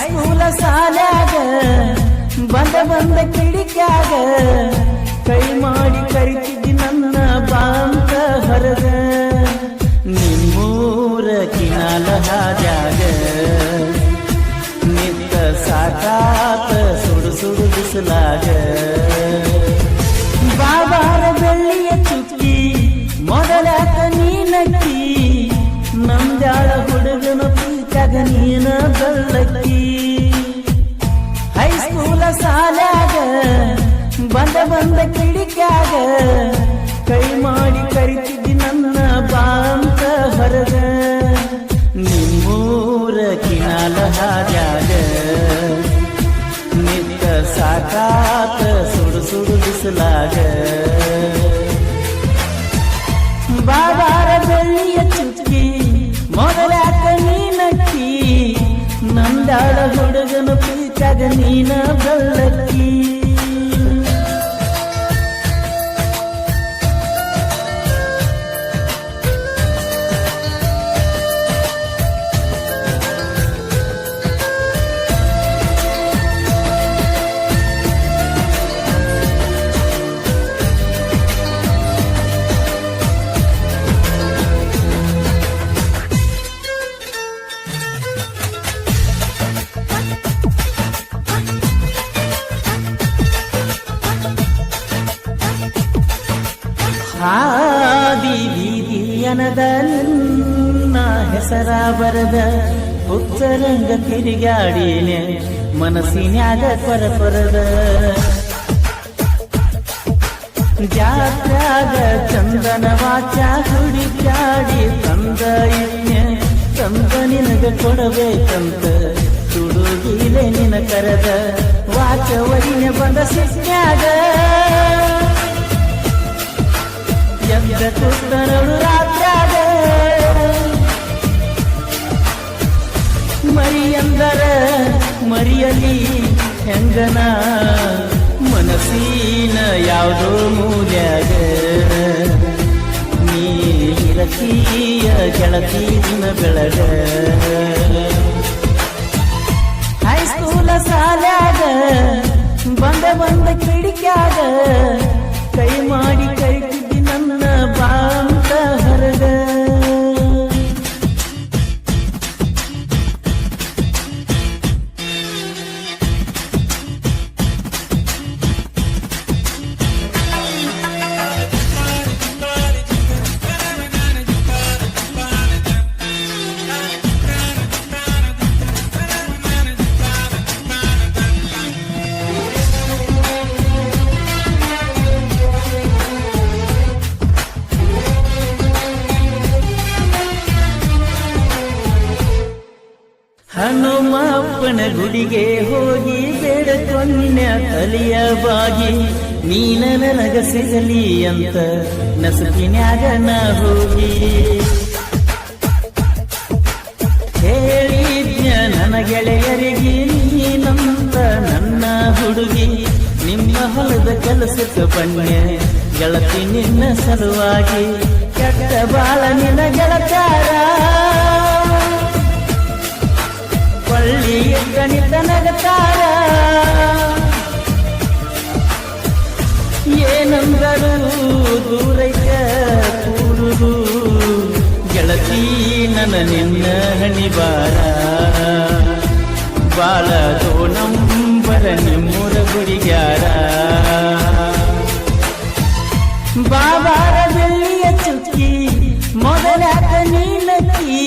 ಹೈಸ್ಕೂಲ ಸಾಲ್ಯಾಗ ಬಂದ ಕಿಡಿಕ್ಯಾಗ ಕೈ ಮಾಡಿ ಕರಿತಿದ್ದಿ ನನ್ನ ಬಾಂತ ಹೊರಗ ನಿಮ್ಮೂರ ಕಿನಾಲ ಹಾದ್ಯಾಗ ನಿಂತ ಸಾಕಾತ ಸುಡು ಸುಡು ಬಿಸಲಾಗ ಬಾಬಾರ ಬೆಳ್ಳಿಯ ಚುಕ್ಕಿ ಮೊದಲಾತ ನೀನಕ್ಕಿ ನಮ್ದ್ಯಾಳ ಹುಡುಗನ ಪ್ರೀತ್ಯಾಗ ನೀನ ಬೆಳ್ಳಕ್ಕಿ ಹೈಸ್ಕೂಲ ಸಾಲ್ಯಾಗ ಬಂದ ಕಿಡಿಕ್ಯಾಗ ಕೈ ಮಾಡಿ ಕರಿತಿದ್ದಿ ನನ್ನ ಬಾಂತ ಹೊರಗ ನಿಮ್ಮೂರ ಕಿನಾಲ ಹಾದ್ಯಾಗ ನಿಂತ ಸಾಕಾತ ಸುಡು ಸುಡು ಬಿಸಲಾಗ ಬಾಬಾರ ಬೆಳ್ಳಿಯ ಚುಕ್ಕಿ ಮೊದಲಾಕ ನೀನಕ್ಕಿ ನಂದಾಳ ಹುಡುಗನ ಪ್ರೀತ್ಯಾಗ ನೀನ ಬೆಳ್ಳಕ್ಕಿ ಹಾದಿ ಬೀದಿಯನದ ನಿನ್ನ ಹೆಸರ ಬರದ ಹುಚ್ಚರಂಗ ತಿರುಗಾಡಿನೆ ಮನಸ್ಸಿನ್ಯಾಗ ಕೊರಪರದ ಜಾತ್ಯಾಗ ಚಂದನ ವಾಚ ಹುಡುಕಾಡಿ ತಂದ ಇನ್ಯ ತಂದ ನಿನಗ ಕೊಡಬೇಕಂತ ತುಡುಗಿಲೆ ನಿನ ಕರೆದ ವಾಚ ವರಿನ ಬಂದ ಸಿಕ್ಕ್ಯಾಗ ಎದ್ದ ಕುತ್ತನಳು ರಾತ್ರ್ಯಾಗ ಮರಿಯಂದರ ಮರಿಯಲಿ ಹೆಂಗನ ಮನಸ್ಸಿನ ಯಾವುದೋ ಮೂಲ್ಯಾಗ ನೀ ಇರತೀಯ ಗೆಳತಿನ ಬೆಳಗ ಹೈಸ್ಕೂಲ ಸಾಲ್ಯಾಗ ಬಂದ ಕಿಡಿಕ್ಯಾಗ ಕೈ ಮಾಡಿ ಕರಿತಿದ್ದಿ ನನ್ನ ಬಾಂತ ಹೊರಗ ಹನುಮಪ್ಪನ ಗುಡಿಗೆ ಹೋಗಿ ಬೇಡಕೊಂಡ ತಲಿಯ ಬಾಗಿ ನೀನ ನನಗ ಸಿಗಲಿ ಅಂತ ನಸುಕಿನ್ಯಾಗ ನಾ ಹೋಗಿ ಹೇಳಿದ್ಯ ನನ್ನ ಗೆಳೆಯರಿಗೆ ನೀನಂತ ನನ್ನ ಹುಡುಗಿ ನಿಮ್ಮ ಹೊಲದ ಕೆಲಸಕ್ಕೆ ಬನ್ನೆ ಗೆಳತಿ ನಿನ್ನ ಸಲುವಾಗಿ ಕೆಟ್ಟ ಬಾಳ ನಿನ್ನ ಗೆಳತಾರ ಪಳ್ಳಿ ಗಣಿತ ನಗತಾರ ಏನಂದರು ದೂರೈಕ ಕೂಡುದು ಗೆಳತಿ ನನ್ನ ನಿನ್ನ ಹಣಿಬಾರ ಬಾಳ ದೋಣಂಬರ ನಿಮ್ಮೂರ ಗುಡಿಗ್ಯಾರ ಬಾಬಾರ ಬೆಳ್ಳಿಯ ಚುಕ್ಕಿ ಮೊದಲಾಕ ನೀನಕ್ಕಿ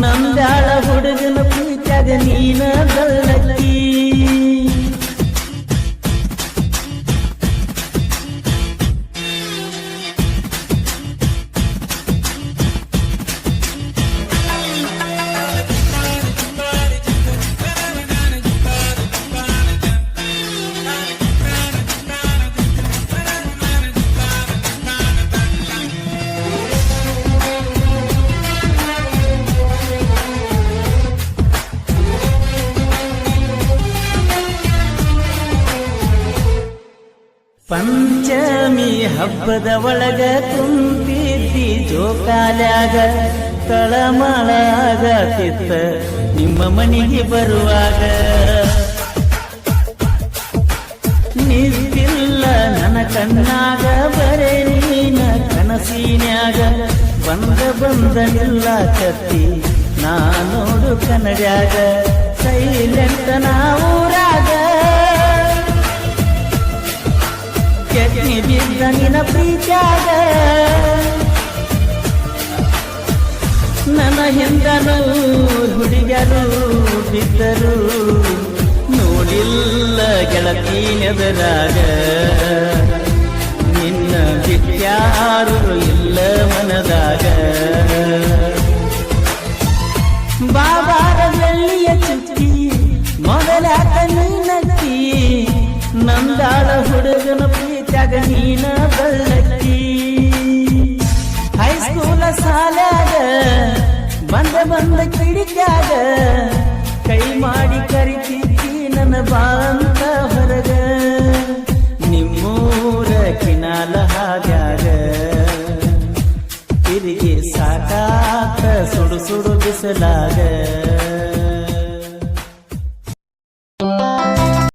ನಂದಾಳ ಹುಡುಗನ ಪ್ರೀತ್ಯಾಗ ನೀನ ಬೆಳ್ಳಕ್ಕಿ ಪಂಚಮಿ ಹಬ್ಬದ ಒಳಗ ಕುಂತಿದ್ದಿ ಜೋಕಾಲ್ಯಾಗ ತಳಮಳಾಗತಿತ್ತ ನಿಮ್ಮ ಮನೆಗೆ ಬರುವಾಗ ನಿಂತಿಲ್ಲ ನನ್ನ ಕಣ್ಣಾಗ ಬರೇ ನೀನ ಕನಸಿನ್ಯಾಗ ಬಂದ ನಿಲ್ಲ ಕತ್ತಿ ನಾ ನೋಡು ಕನ್ನಡ್ಯಾಗ ಸೈಲೆಂಟ್ ನಾವೂರಾಗ ಕೆಟ್ನಿ ಬಿದ್ದ ನಿನ್ನ ಪ್ರೀತ್ಯಾಗ ನನ್ನ ಹಿಂದನು ಹುಡುಗರು ಬಿದ್ದರು ನೋಡಿಲ್ಲ ಗೆಳತಿ ಎದುರಾಗ ನಿನ್ನ ಬಿಟ್ಯಾರು ಇಲ್ಲ ಮನದಾಗ ಬಾಬಾರ ಬೆಳ್ಳಿಯ ಚುಕ್ಕಿ ಮೊದಲಾಕ ನೀನಕ್ಕಿ ನಂದಾಳ ಹುಡುಗನ ಪ್ರೀತ್ಯಾಗ ನೀನ ಬೆಳ್ಳಕ್ಕಿ ಹೈಸ್ಕೂಲ ಸಾಲಾಗ ಬಂದ ಕಿಡಿಕ್ಯಾಗ ಕೈ ಮಾಡಿ ಕರಿತಿದ್ದಿ ನನ್ನ ಬಾಂತ ಹೊರಗ ನಿಮ್ಮೂರ ಕಿನಾಲ ಹಾಗ್ಯಾಗ ತಿರುಗಿ ಸಾಕಾತ ಸುಡು ಸುಡು ಬಿಸಲಾಗ